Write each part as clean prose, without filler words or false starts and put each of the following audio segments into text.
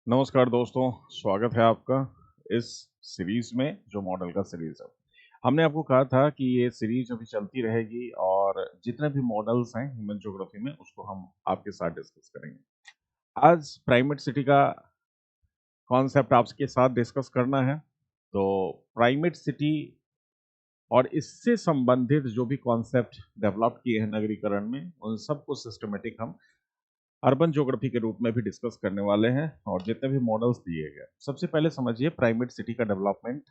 नमस्कार दोस्तों, स्वागत है आपका इस सीरीज में जो मॉडल का सीरीज है। हमने आपको कहा था कि ये सीरीज अभी चलती रहेगी और जितने भी मॉडल्स हैं ह्यूमन ज्योग्राफी में उसको हम आपके साथ डिस्कस करेंगे। आज प्राइमेट सिटी का कॉन्सेप्ट आपके साथ डिस्कस करना है। तो प्राइमेट सिटी और इससे संबंधित जो भी कॉन्सेप्ट डेवलप किए हैं नगरीकरण में, उन सबको सिस्टमेटिक हम अर्बन ज्योग्राफी के रूप में भी डिस्कस करने वाले हैं और जितने भी मॉडल्स दिए गए। सबसे पहले समझिए प्राइमेट सिटी का डेवलपमेंट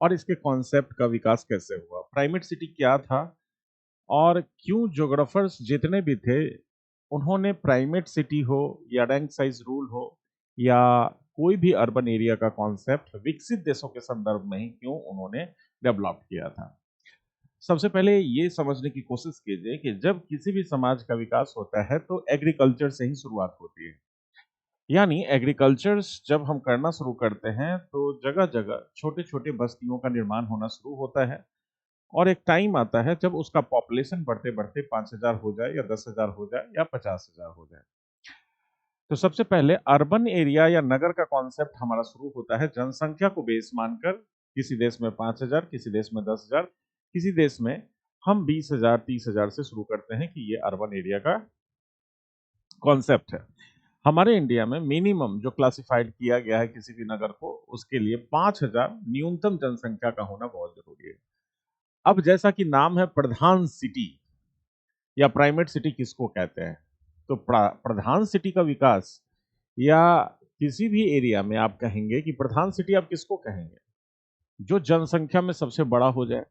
और इसके कॉन्सेप्ट का विकास कैसे हुआ। प्राइमेट सिटी क्या था और क्यों ज्योग्राफर्स जितने भी थे उन्होंने प्राइमेट सिटी हो या रैंक साइज रूल हो या कोई भी अर्बन एरिया का कॉन्सेप्ट विकसित देशों के संदर्भ में ही क्यों उन्होंने डेवलप किया था। सबसे पहले ये समझने की कोशिश कीजिए कि जब किसी भी समाज का विकास होता है तो एग्रीकल्चर से ही शुरुआत होती है। यानी एग्रीकल्चर जब हम करना शुरू करते हैं तो जगह जगह छोटे छोटे बस्तियों का निर्माण होना शुरू होता है और एक टाइम आता है जब उसका पॉपुलेशन बढ़ते बढ़ते 5,000 हो जाए या 10,000 हो जाए या 50,000 हो जाए। तो सबसे पहले अर्बन एरिया या नगर का कॉन्सेप्ट हमारा शुरू होता है जनसंख्या को बेस मानकर। किसी देश में 5,000, किसी देश में 10,000, किसी देश में हम 20,000 30,000 से शुरू करते हैं कि ये अर्बन एरिया का कॉन्सेप्ट है। हमारे इंडिया में मिनिमम जो क्लासिफाइड किया गया है किसी भी नगर को, उसके लिए 5,000 न्यूनतम जनसंख्या का होना बहुत जरूरी है। अब जैसा कि नाम है प्रधान सिटी या प्राइमेट सिटी किसको कहते हैं, तो प्रधान सिटी का विकास या किसी भी एरिया में आप कहेंगे कि प्रधान सिटी, आप किसको कहेंगे जो जनसंख्या में सबसे बड़ा हो जाए।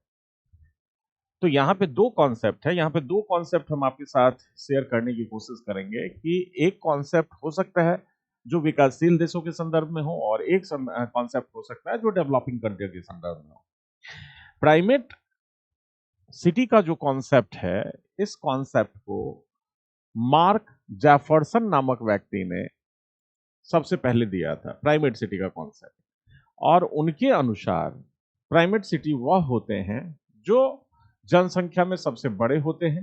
तो यहाँ पे दो कॉन्सेप्ट है, यहाँ पे दो कॉन्सेप्ट हम आपके साथ शेयर करने की कोशिश करेंगे कि एक कॉन्सेप्ट हो सकता है जो विकासशील देशों के संदर्भ में हो और एक कॉन्सेप्ट हो सकता है जो डेवलपिंग कंट्री के संदर्भ में हो। प्राइमेट सिटी का जो कॉन्सेप्ट है, इस कॉन्सेप्ट को मार्क जैफरसन नामक व्यक्ति ने सबसे पहले दिया था, प्राइमेट सिटी का कॉन्सेप्ट। और उनके अनुसार प्राइमेट सिटी वह होते हैं जो जनसंख्या में सबसे बड़े होते हैं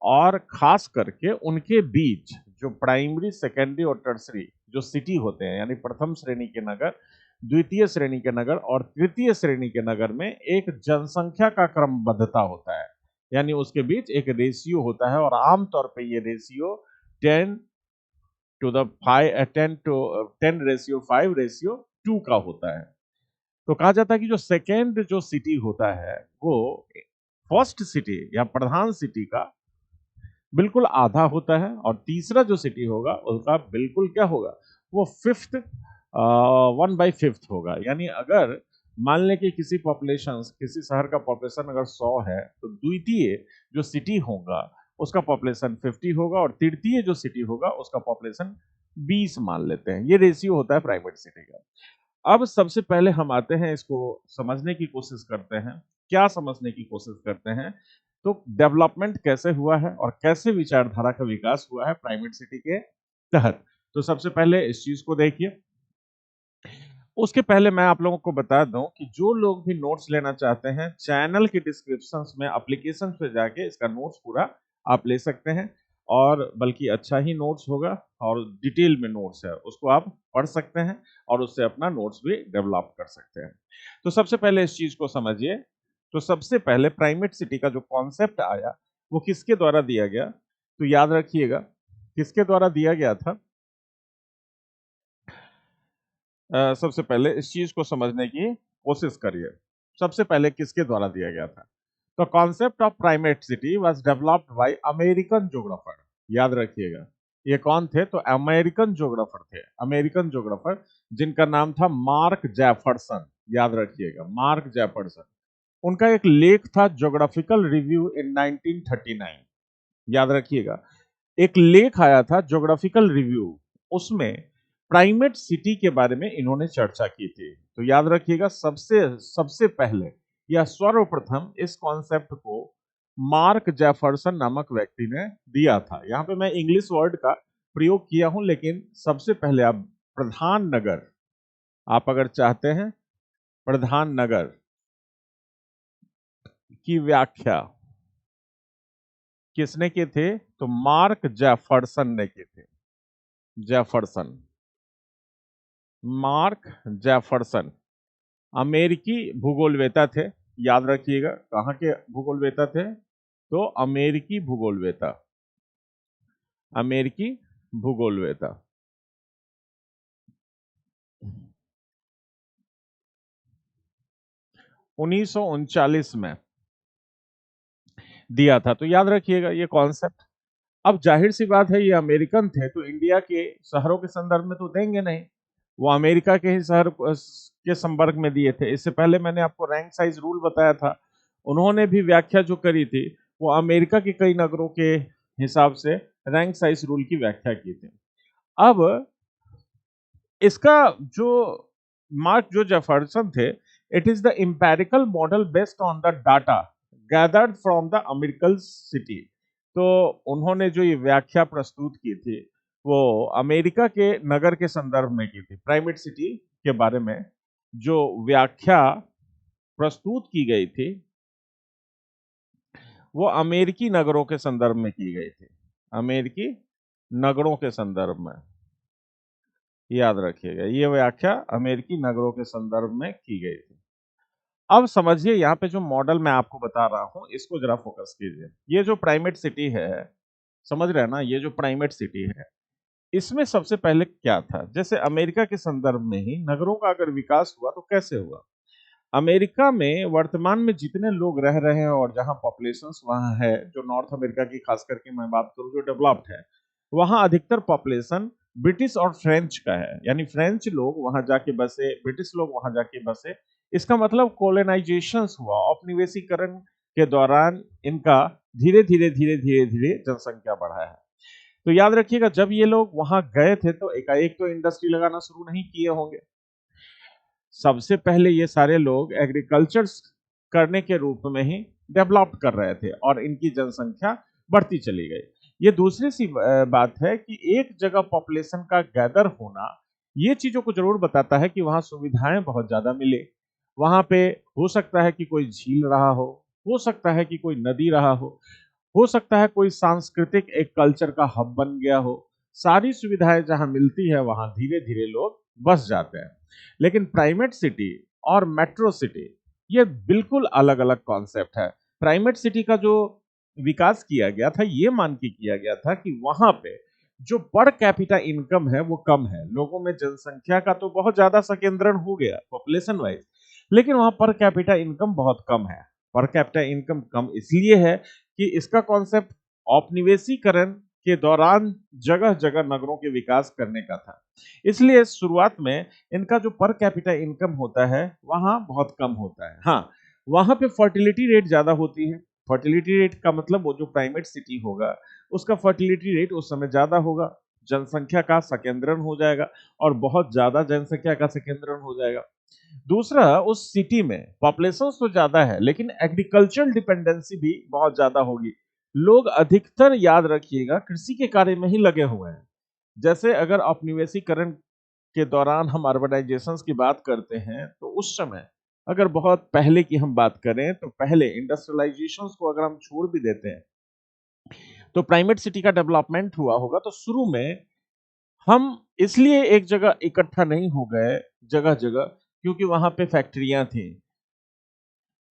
और खास करके उनके बीच जो प्राइमरी सेकेंडरी और टर्सरी जो सिटी होते हैं, यानी प्रथम श्रेणी के नगर, द्वितीय श्रेणी के नगर और तृतीय श्रेणी के नगर में एक जनसंख्या का क्रमबद्धता होता है। यानी उसके बीच एक रेशियो होता है और आमतौर पे ये रेशियो 10 टू द 5 10:5:2 का होता है। तो कहा जाता है कि जो सेकेंड जो सिटी होता है वो फर्स्ट सिटी या प्रधान सिटी का बिल्कुल आधा होता है और तीसरा जो सिटी होगा उसका बिल्कुल क्या होगा, वो फिफ्थ 1/5 होगा। यानी अगर मान लें कि किसी शहर का पॉपुलेशन अगर 100 है तो द्वितीय जो सिटी होगा उसका पॉपुलेशन 50 होगा और तृतीय जो सिटी होगा उसका पॉपुलेशन 20 मान लेते हैं। ये रेशियो होता है प्राइवेट सिटी का। अब सबसे पहले हम आते हैं, इसको समझने की कोशिश करते हैं। क्या समझने की कोशिश करते हैं, तो डेवलपमेंट कैसे हुआ है और कैसे विचारधारा का विकास हुआ है प्राइमेट सिटी के तहत। तो सबसे पहले इस चीज को देखिए। उसके पहले मैं आप लोगों को बता दूं कि जो लोग भी नोट्स लेना चाहते हैं, चैनल के डिस्क्रिप्शंस में एप्लीकेशन पे जाके इसका नोट्स पूरा आप ले सकते हैं और बल्कि अच्छा ही नोट्स होगा और डिटेल में नोट्स है उसको आप पढ़ सकते हैं और उससे अपना नोट्स भी डेवलप कर सकते हैं। तो सबसे पहले इस चीज को समझिए। तो सबसे पहले प्राइमेट सिटी का जो कॉन्सेप्ट आया वो किसके द्वारा दिया गया, तो याद रखिएगा किसके द्वारा दिया गया था। सबसे पहले इस चीज को समझने की कोशिश करिए, सबसे पहले किसके द्वारा दिया गया था। तो concept of primate city was developed by American geographer. याद रखिएगा ये कौन थे, तो अमेरिकन ज्योग्राफर थे, अमेरिकन ज्योग्राफर जिनका नाम था मार्क जैफरसन। याद रखिएगा मार्क जैफरसन। उनका एक लेख था ज्योग्राफिकल रिव्यू इन 1939। याद रखिएगा एक लेख आया था ज्योग्राफिकल रिव्यू, उसमें प्राइमेट सिटी के बारे में इन्होंने चर्चा की थी। तो याद रखिएगा सबसे सबसे पहले या सर्वप्रथम इस कॉन्सेप्ट को मार्क जेफरसन नामक व्यक्ति ने दिया था। यहां पे मैं इंग्लिश वर्ड का प्रयोग किया हूं, लेकिन सबसे पहले आप प्रधान नगर, आप अगर चाहते हैं प्रधान नगर की व्याख्या किसने की थे, तो मार्क जेफरसन ने की थे। जेफरसन मार्क जेफरसन अमेरिकी भूगोलवेता थे। याद रखिएगा, कहाँ के भूगोलवेता थे? तो अमेरिकी भूगोलवेता, अमेरिकी भूगोलवेता। 1939 में दिया था। तो याद रखिएगा ये कॉन्सेप्ट। अब जाहिर सी बात है, ये अमेरिकन थे तो इंडिया के शहरों के संदर्भ में तो देंगे नहीं, वो अमेरिका के ही शहर के संपर्क में दिए थे। इससे पहले मैंने आपको रैंक साइज रूल बताया था, उन्होंने भी व्याख्या जो करी थी वो अमेरिका के कई नगरों के हिसाब से रैंक साइज रूल की व्याख्या की थी। अब इसका जो मार्क जो जेफरसन थे, it is the empirical model based on the data gathered from the American city. तो उन्होंने जो ये व्याख्या प्रस्तुत की थी वो अमेरिका के नगर के संदर्भ में की थी। प्राइमेट सिटी के बारे में जो व्याख्या प्रस्तुत की गई थी वो अमेरिकी नगरों के संदर्भ में की गई थी, अमेरिकी नगरों के संदर्भ में। याद रखिएगा, ये व्याख्या अमेरिकी नगरों के संदर्भ में की गई थी। अब समझिए यहाँ पे जो मॉडल मैं आपको बता रहा हूं इसको जरा फोकस कीजिए। ये जो प्राइमेट सिटी है, समझ रहे हैं ना, ये जो प्राइमेट सिटी है इसमें सबसे पहले क्या था? जैसे अमेरिका के संदर्भ में ही नगरों का अगर विकास हुआ तो कैसे हुआ? अमेरिका में वर्तमान में जितने लोग रह रहे हैं और जहां पॉपुलेशंस वहां है, जो नॉर्थ अमेरिका की खास करके मैं बात करूं जो डेवलप्ड है, वहां अधिकतर पॉपुलेशन ब्रिटिश और फ्रेंच का है। यानी फ्रेंच लोग वहां जाके बसे, ब्रिटिश लोग वहां जाके बसे। इसका मतलब कॉलोनाइजेशन हुआ, औपनिवेशीकरण के दौरान इनका धीरे धीरे धीरे धीरे धीरे जनसंख्या बढ़ा है। तो याद रखिएगा, जब ये लोग वहां गए थे तो एकाएक तो इंडस्ट्री लगाना शुरू नहीं किए होंगे। सबसे पहले ये सारे लोग एग्रीकल्चर करने के रूप में ही डेवलप कर रहे थे और इनकी जनसंख्या बढ़ती चली गई। ये दूसरी सी बात है कि एक जगह पॉपुलेशन का गैदर होना ये चीजों को जरूर बताता है कि वहां सुविधाएं बहुत ज्यादा मिले। वहां पे हो सकता है कि कोई झील रहा हो सकता है कि कोई नदी रहा हो सकता है कोई सांस्कृतिक एक कल्चर का हब बन गया हो। सारी सुविधाएं जहां मिलती है वहां धीरे धीरे लोग बस जाते हैं। लेकिन प्राइमेट सिटी और मेट्रो सिटी ये बिल्कुल अलग अलग कॉन्सेप्ट है। प्राइमेट सिटी का जो विकास किया गया था ये मान के किया गया था कि वहां पे जो पर कैपिटा इनकम है वो कम है, लोगों में जनसंख्या का तो बहुत ज्यादा संकेंद्रण हो गया पॉपुलेशन वाइज, लेकिन वहां पर कैपिटा इनकम बहुत कम है। पर कैपिटा इनकम कम इसलिए है कि इसका कॉन्सेप्ट औपनिवेशीकरण के दौरान जगह जगह नगरों के विकास करने का था। इसलिए शुरुआत में इनका जो पर कैपिटा इनकम होता है वहां बहुत कम होता है। हाँ, वहां पे फर्टिलिटी रेट ज्यादा होती है। फर्टिलिटी रेट का मतलब वो जो प्राइमेट सिटी होगा उसका फर्टिलिटी रेट उस समय ज्यादा होगा, जनसंख्या का संकेंद्रण हो जाएगा और बहुत ज्यादा जनसंख्या का संकेंद्रण हो जाएगा। दूसरा, उस सिटी में पॉपुलेशन तो ज्यादा है लेकिन एग्रीकल्चरल डिपेंडेंसी भी बहुत ज्यादा होगी। लोग अधिकतर, याद रखिएगा, कृषि के कार्य में ही लगे हुए हैं। जैसे अगर औपनिवेशीकरण के दौरान हम अर्बनाइजेशन की बात करते हैं तो उस समय अगर बहुत पहले की हम बात करें तो पहले इंडस्ट्रियलाइजेशन को अगर हम छोड़ भी देते हैं तो प्राइमेट सिटी का डेवलपमेंट हुआ होगा। तो शुरू में हम इसलिए एक जगह इकट्ठा नहीं हो गए जगह जगह क्योंकि वहां पे फैक्ट्रियां थी।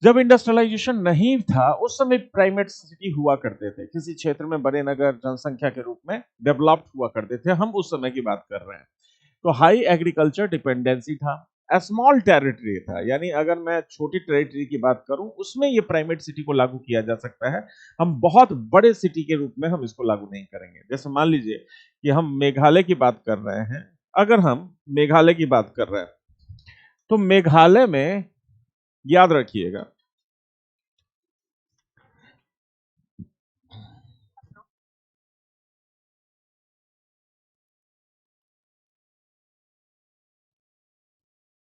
जब इंडस्ट्रियलाइजेशन नहीं था उस समय प्राइमेट सिटी हुआ करते थे, किसी क्षेत्र में बड़े नगर जनसंख्या के रूप में डेवलप्ड हुआ करते थे। हम उस समय की बात कर रहे हैं। तो हाई एग्रीकल्चर डिपेंडेंसी था, स्मॉल टेरिटरी था। यानी अगर मैं छोटी टेरिटरी की बात करूं उसमें ये प्राइमेट सिटी को लागू किया जा सकता है। हम बहुत बड़े सिटी के रूप में हम इसको लागू नहीं करेंगे। जैसे मान लीजिए कि हम मेघालय की बात कर रहे हैं। अगर हम मेघालय की बात कर रहे हैं तो मेघालय में, याद रखिएगा,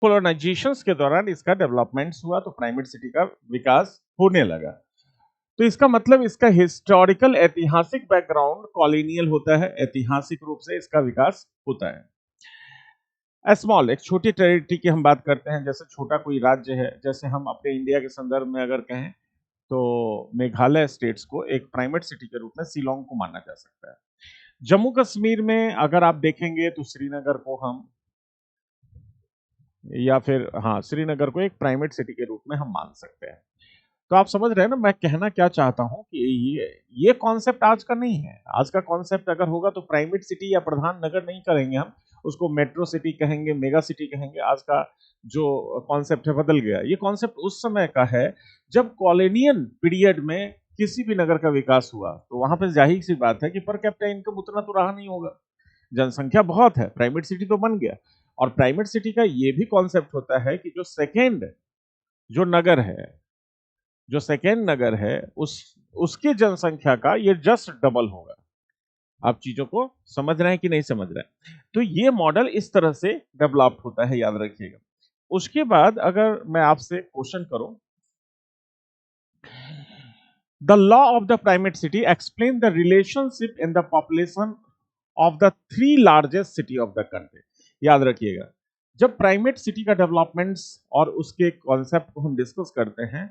कोलोनाइजेशन के दौरान इसका डेवलपमेंट हुआ तो प्राइमेट सिटी का विकास होने लगा। तो इसका मतलब इसका हिस्टोरिकल ऐतिहासिक बैकग्राउंड कॉलोनियल होता है, ऐतिहासिक रूप से इसका विकास होता है। स्मॉल, एक छोटी टेरिटरी की हम बात करते हैं, जैसे छोटा कोई राज्य है, जैसे हम अपने इंडिया के संदर्भ में अगर कहें तो मेघालय स्टेट्स को एक प्राइमेट सिटी के रूप में शिलोंग को माना जा सकता है। जम्मू कश्मीर में अगर आप देखेंगे तो श्रीनगर को हम या फिर हाँ, श्रीनगर को एक प्राइमेट सिटी के रूप में हम मान सकते हैं। तो आप समझ रहे हैं ना मैं कहना क्या चाहता हूं कि ये कॉन्सेप्ट आज का नहीं है। आज का कॉन्सेप्ट अगर होगा तो प्राइमेट सिटी या प्रधान नगर नहीं करेंगे हम, उसको मेट्रो सिटी कहेंगे, मेगा सिटी कहेंगे। आज का जो कॉन्सेप्ट है बदल गया। ये कॉन्सेप्ट उस समय का है जब कॉलोनियल पीरियड में किसी भी नगर का विकास हुआ तो वहां पर जाहिर सी बात है कि पर कैपिटा इनकम उतना तो रहा नहीं होगा, जनसंख्या बहुत है, प्राइमेट सिटी तो बन गया। और प्राइमेट सिटी का ये भी कॉन्सेप्ट होता है कि जो सेकेंड जो नगर है, जो सेकेंड नगर है उसकी जनसंख्या का ये जस्ट डबल होगा। आप चीजों को समझ रहे हैं कि नहीं समझ रहे हैं? तो ये मॉडल इस तरह से डेवलप होता है, याद रखिएगा। उसके बाद अगर मैं आपसे क्वेश्चन करूं, the law of the primate city explain the relationship in the population of the three largest city of the country. याद रखिएगा, जब प्राइमेट सिटी का डेवलपमेंट्स और उसके कॉन्सेप्ट को हम डिस्कस करते हैं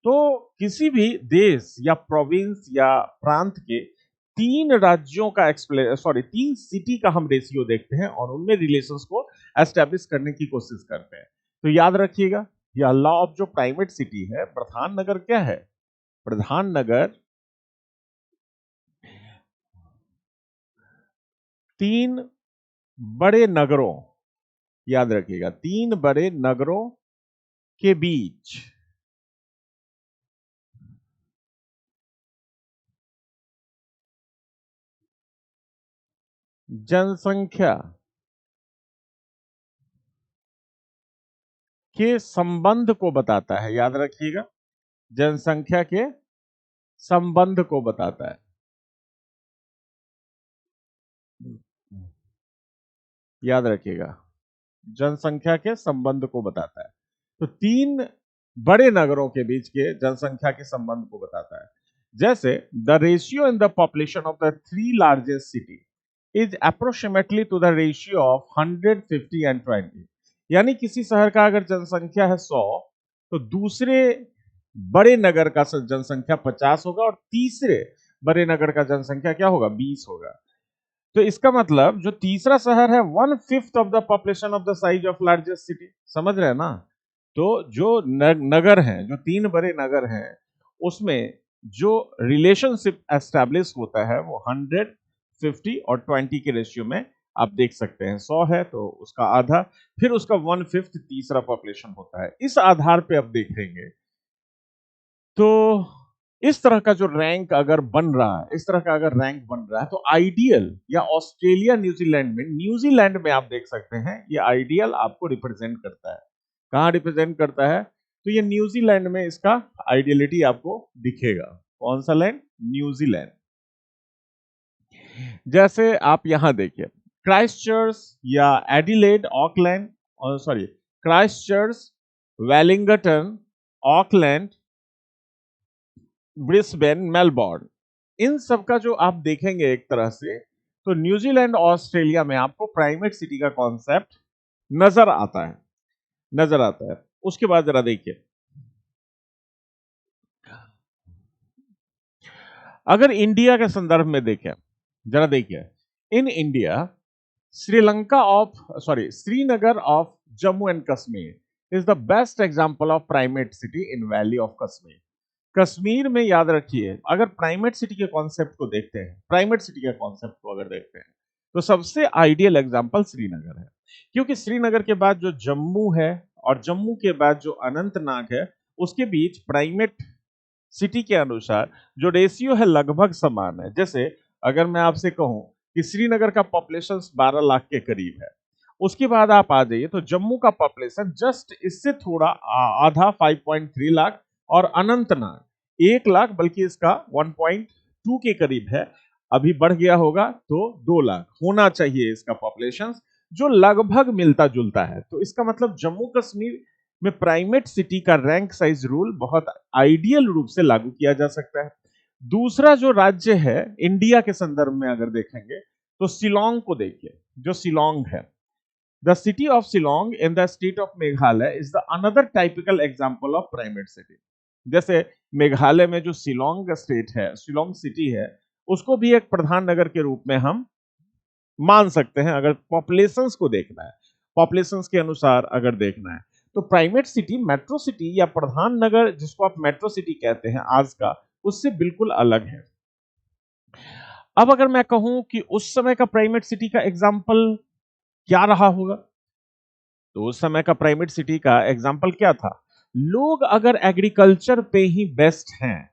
तो किसी भी देश या प्रोविंस या प्रांत के तीन राज्यों का तीन सिटी का हम रेशियो देखते हैं और उनमें रिलेशंस को एस्टेब्लिश करने की कोशिश करते हैं। तो याद रखिएगा, यह लॉ ऑफ जो प्राइमेट सिटी है, प्रधान नगर क्या है? प्रधान नगर तीन बड़े नगरों, याद रखिएगा, तीन बड़े नगरों के बीच जनसंख्या के संबंध को बताता है। याद रखिएगा, जनसंख्या के संबंध को बताता है। याद रखिएगा, जनसंख्या के संबंध को बताता है। तो तीन बड़े नगरों के बीच के जनसंख्या के संबंध को बताता है। जैसे the ratio in the population of the three largest city is approximately two the ratio of 150 and 20। यानी किसी शहर का अगर जनसंख्या है 100 तो दूसरे बड़े नगर का जनसंख्या 50 होगा और तीसरे बड़े नगर का जनसंख्या क्या होगा? 20 होगा। तो इसका मतलब जो तीसरा शहर है 1/5 of the population of the size of largest city. समझ रहे हैं ना? तो जो नगर हैं, जो तीन बड़े नगर हैं, उसमें जो रिलेशनशिप एस्टैब्लिश होता है वो 100, 50 और 20 के रेशियो में आप देख सकते हैं। 100 है तो उसका आधा, फिर उसका 1/5 तीसरा पॉपुलेशन होता है। इस आधार पे आप देखेंगे तो इस तरह का जो रैंक अगर बन रहा है, इस तरह का अगर रैंक बन रहा है तो आइडियल या ऑस्ट्रेलिया न्यूजीलैंड में आप देख सकते हैं ये आइडियल आपको रिप्रेजेंट करता है। कहां रिप्रेजेंट करता है? तो ये न्यूजीलैंड में इसका आइडियलिटी आपको दिखेगा। कौन सा लैंड? न्यूजीलैंड। जैसे आप यहां देखिए, क्राइस्टचर्च या Adelaide, Auckland, sorry, Christchurch, Wellington, Auckland, Brisbane, Melbourne, इन सब का जो आप देखेंगे एक तरह से तो न्यूजीलैंड ऑस्ट्रेलिया में आपको प्राइमेट सिटी का कॉन्सेप्ट नजर आता है, नजर आता है। उसके बाद जरा देखिए, अगर इंडिया के संदर्भ में देखें, जरा देखिए, in India Srinagar of Jammu and Kashmir is the best example of primate city in valley of Kashmir. Kashmir में याद रखिए, अगर प्राइमेट सिटी के कॉन्सेप्ट को देखते हैं, प्राइमेट सिटी के कॉन्सेप्ट को अगर देखते हैं तो सबसे आइडियल एग्जांपल श्रीनगर है। क्योंकि श्रीनगर के बाद जो जम्मू है और जम्मू के बाद जो अनंतनाग है, उसके बीच प्राइमेट सिटी के अनुसार जो रेशियो है लगभग समान है। जैसे अगर मैं आपसे कहूं कि श्रीनगर का पॉपुलेशन 12 लाख के करीब है, उसके बाद आप आ जाइए तो जम्मू का पॉपुलेशन जस्ट इससे थोड़ा आधा 5.3 लाख और अनंतनाग 1 लाख, बल्कि इसका 1.2 के करीब है। अभी बढ़ गया होगा तो 2 लाख होना चाहिए इसका पॉपुलेशन, जो लगभग मिलता जुलता है। तो इसका मतलब जम्मू कश्मीर में प्राइमेट सिटी का रैंक साइज रूल बहुत आइडियल रूप से लागू किया जा सकता है। दूसरा जो राज्य है इंडिया के संदर्भ में अगर देखेंगे तो शिलोंग को देखिए। जो शिलोंग है, the city of Shillong in the state of Meghalaya is the another typical example of primate city. जैसे मेघालय में जो शिलोंग स्टेट है, शिलोंग सिटी है, उसको भी एक प्रधान नगर के रूप में हम मान सकते हैं अगर पॉपुलेशंस को देखना है। पॉपुलेशंस के अनुसार अगर देखना है तो प्राइमेट सिटी मेट्रो सिटी या प्रधान नगर जिसको आप मेट्रो सिटी कहते हैं आज का, उससे बिल्कुल अलग है। अब अगर मैं कहूं कि उस समय का प्राइमेट सिटी का एग्जाम्पल क्या रहा होगा, तो उस समय का प्राइमेट सिटी का एग्जाम्पल क्या था? लोग अगर एग्रीकल्चर पे ही बेस्ट हैं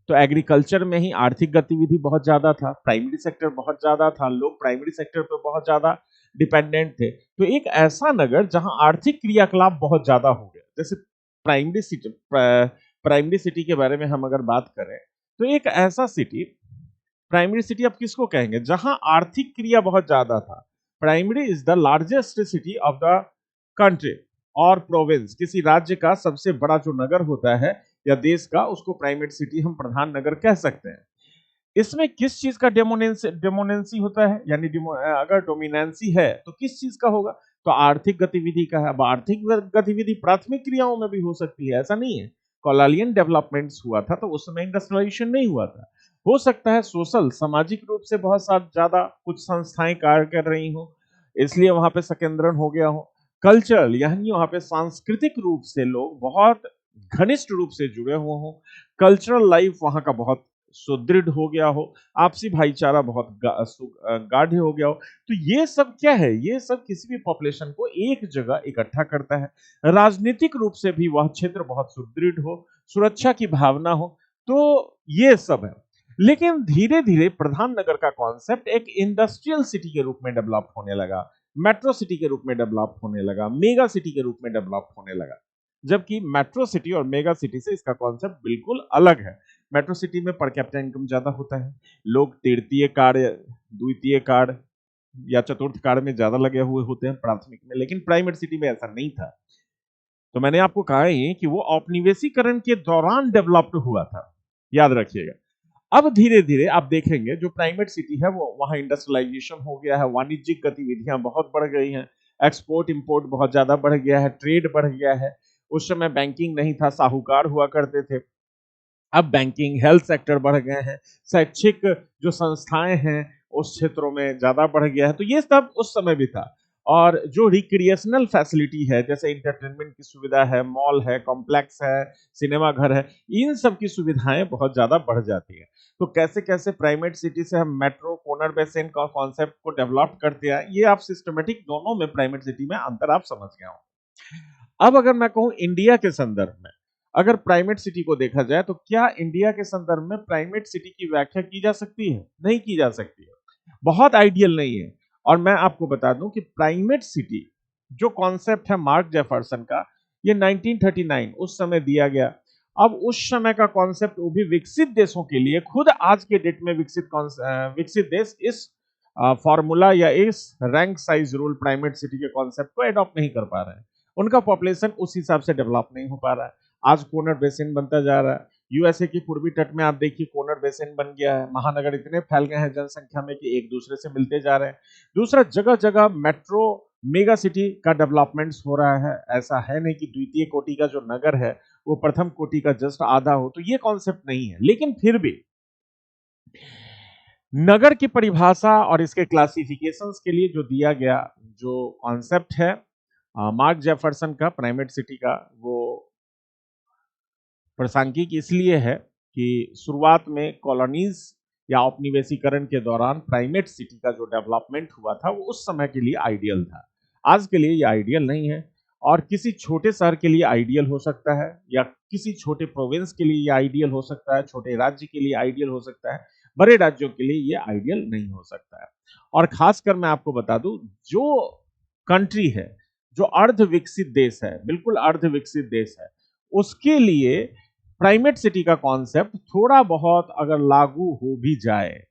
तो एग्रीकल्चर में ही आर्थिक गतिविधि बहुत ज्यादा था, प्राइमरी सेक्टर बहुत ज्यादा था, लोग प्राइमरी सेक्टर पे बहुत ज्यादा डिपेंडेंट थे। तो एक ऐसा नगर जहां आर्थिक क्रियाकलाप बहुत ज्यादा हो गया, जैसे प्राइमरी सिटी के बारे में हम अगर बात करें तो एक ऐसा सिटी, प्राइमरी सिटी आप किसको कहेंगे जहां आर्थिक क्रिया बहुत ज्यादा था। Primary is the largest city of the country और प्रोविंस, किसी राज्य का सबसे बड़ा जो नगर होता है या देश का, उसको प्राइमेट सिटी हम प्रधान नगर कह सकते हैं। इसमें किस चीज का डेमोनेंसी होता है, यानी अगर डोमिनेंसी है तो किस चीज का होगा? तो आर्थिक गतिविधि का है। अब आर्थिक गतिविधि प्राथमिक क्रियाओं में भी हो सकती है, ऐसा नहीं है। कॉलोनियल डेवलपमेंट्स हुआ था तो उस समय इंडस्ट्रियलाइजेशन नहीं हुआ था। हो सकता है सोशल सामाजिक रूप से बहुत सारा ज्यादा कुछ संस्थाएं कार्य कर रही हो, इसलिए वहां पे संकेंद्रण हो गया हो। कल्चरल यानी वहां पे सांस्कृतिक रूप से लोग बहुत घनिष्ठ रूप से जुड़े हुए हों, कल्चरल लाइफ वहां का बहुत सुदृढ़ हो गया हो, आपसी भाईचारा बहुत गाढ़ हो गया हो। तो ये सब क्या है? ये सब किसी भी पॉपुलेशन को एक जगह इकट्ठा करता है। राजनीतिक रूप से भी वह क्षेत्र बहुत सुदृढ़ हो, सुरक्षा की भावना हो, तो ये सब है। लेकिन धीरे धीरे प्रधान नगर का कॉन्सेप्ट एक इंडस्ट्रियल सिटी के रूप में डेवलप होने लगा, मेट्रो सिटी के रूप में डेवलप होने लगा, मेगा सिटी के रूप में डेवलप होने लगा। जबकि मेट्रो सिटी और मेगा सिटी से इसका कॉन्सेप्ट बिल्कुल अलग है। मेट्रो सिटी में पर कैपिटा इनकम ज्यादा होता है, लोग तृतीय कार्य, द्वितीय कार्य या चतुर्थ कार्य में ज्यादा लगे हुए होते हैं प्राथमिक में, लेकिन प्राइमेट सिटी में ऐसा नहीं था। तो मैंने आपको कहा ही कि वो औपनिवेशीकरण के दौरान डेवलप्ड हुआ था, याद रखिएगा। अब धीरे धीरे आप देखेंगे जो प्राइमेट सिटी है वो वहां इंडस्ट्रियलाइजेशन हो गया है, वाणिज्यिक गतिविधियां बहुत बढ़ गई हैं, एक्सपोर्ट इंपोर्ट बहुत ज्यादा बढ़ गया है, ट्रेड बढ़ गया है। उस समय बैंकिंग नहीं था, साहूकार हुआ करते थे। अब बैंकिंग, हेल्थ सेक्टर बढ़ गए हैं, शैक्षिक जो संस्थाएं हैं उस क्षेत्रों में ज्यादा बढ़ गया है। तो ये सब उस समय भी था। और जो रिक्रिएशनल फैसिलिटी है, जैसे इंटरटेनमेंट की सुविधा है, मॉल है, कॉम्प्लेक्स है, सिनेमा घर है, इन सब की सुविधाएं बहुत ज्यादा बढ़ जाती है। तो कैसे कैसे प्राइमेट सिटी से हम मेट्रो कोनर बेसिन का कॉन्सेप्ट को डेवलप करते हैं, ये आप सिस्टमेटिक दोनों में प्राइमेट सिटी में अंतर आप समझ गए हो। अब अगर मैं कहूं इंडिया के संदर्भ में अगर प्राइमेट सिटी को देखा जाए तो क्या इंडिया के संदर्भ में प्राइमेट सिटी की व्याख्या की जा सकती है? नहीं की जा सकती है, बहुत आइडियल नहीं है। और मैं आपको बता दूं कि प्राइमेट सिटी जो कॉन्सेप्ट है मार्क जेफरसन का, ये 1939 उस समय दिया गया। अब उस समय का कॉन्सेप्ट वो भी विकसित देशों के लिए, खुद आज के डेट में विकसित देश इस फॉर्मूला या इस rank size rule primate city के कॉन्सेप्ट को एडॉप्ट नहीं कर पा रहे हैं। उनका पॉपुलेशन उस हिसाब से डेवलप नहीं हो पा रहा है। आज कोनर बेसिन बनता जा रहा है। यूएसए की पूर्वी तट में आप देखिए कोनर बेसिन बन गया है, महानगर इतने फैल गए हैं जनसंख्या में कि एक दूसरे से मिलते जा रहे हैं। दूसरा, जगह जगह मेट्रो मेगा सिटी का डेवलपमेंट्स हो रहा है। ऐसा है नहीं कि द्वितीय कोटि का जो नगर है वो प्रथम कोटि का जस्ट आधा हो, तो ये कॉन्सेप्ट नहीं है। लेकिन फिर भी नगर की परिभाषा और इसके क्लासिफिकेशंस के लिए जो दिया गया जो कॉन्सेप्ट है मार्क जेफरसन का प्राइमेट सिटी का, वो प्रासंगिक इसलिए है कि शुरुआत में कॉलोनीज या औपनिवेशीकरण के दौरान प्राइमेट सिटी का जो डेवलपमेंट हुआ था वो उस समय के लिए आइडियल था। आज के लिए ये आइडियल नहीं है, और किसी छोटे शहर के लिए आइडियल हो सकता है, या किसी छोटे प्रोविंस के लिए ये आइडियल हो सकता है, छोटे राज्य के लिए आइडियल हो सकता है, बड़े राज्यों के लिए ये आइडियल नहीं हो सकता है। और खासकर मैं आपको बता दूं, जो कंट्री है, जो अर्ध विकसित देश है, बिल्कुल अर्ध विकसित देश है, उसके लिए प्राइमेट सिटी का कॉन्सेप्ट थोड़ा बहुत अगर लागू हो भी जाए,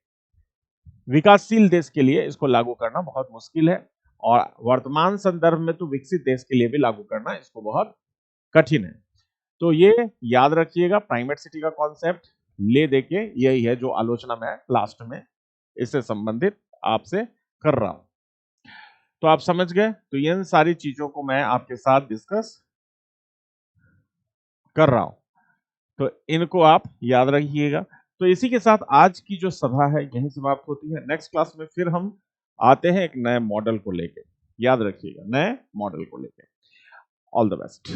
विकासशील देश के लिए इसको लागू करना बहुत मुश्किल है, और वर्तमान संदर्भ में तो विकसित देश के लिए भी लागू करना इसको बहुत कठिन है। तो ये याद रखिएगा, प्राइमेट सिटी का कॉन्सेप्ट ले देके यही है जो आलोचना मैं लास्ट में इससे संबंधित आपसे कर रहा हूं। तो आप समझ गए। तो इन सारी चीजों को मैं आपके साथ डिस्कस कर रहा हूं, तो इनको आप याद रखिएगा। तो इसी के साथ आज की जो सभा है यहीं समाप्त होती है। नेक्स्ट क्लास में फिर हम आते हैं एक नए मॉडल को लेकर। याद रखिएगा नए मॉडल को लेके। All the best.